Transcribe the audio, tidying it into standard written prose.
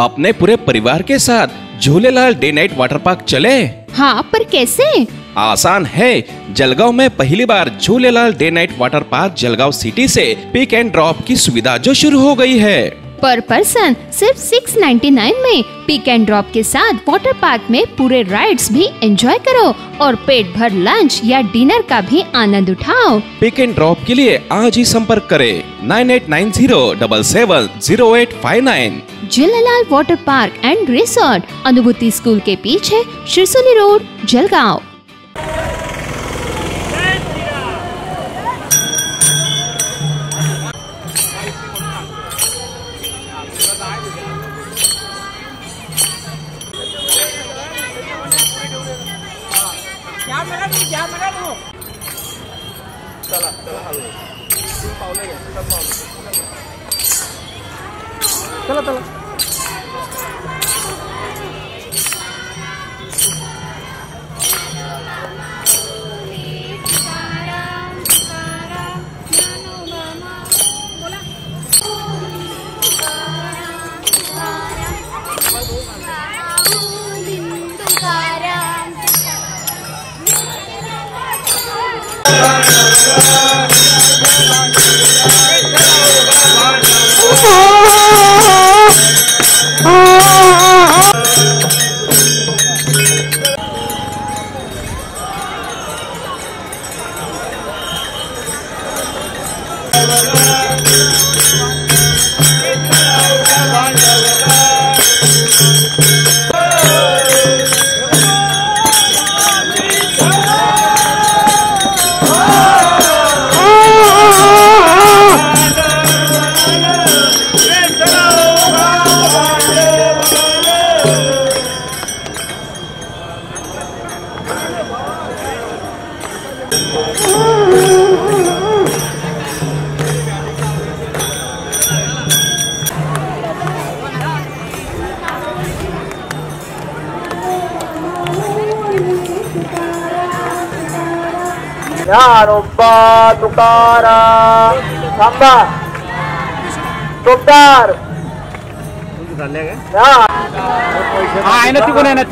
अपने पूरे परिवार के साथ Jhulelal day night water park चले। हाँ, पर कैसे? आसान है। जलगांव में पहली बार Jhulelal day night water park Jalgaon city से पिक एंड ड्रॉप की सुविधा जो शुरू हो गई है। पर पर्सन सिर्फ 699 में पिक एंड ड्रॉप के साथ वाटर पार्क में पूरे राइड्स भी एंजॉय करो और पेट भर लंच या डिनर का भी आनंद उठाओ। पिक एंड ड्रॉप के लिए आज ही संपर्क करें 9890770859। Jhulelal water park and resort, अनुभूति स्कूल के पीछे, शिरसोली रोड, जलगांव। चला ज्ञानोबा तुकाराम थांबा तुकार आहे ना तिकडून आहे ना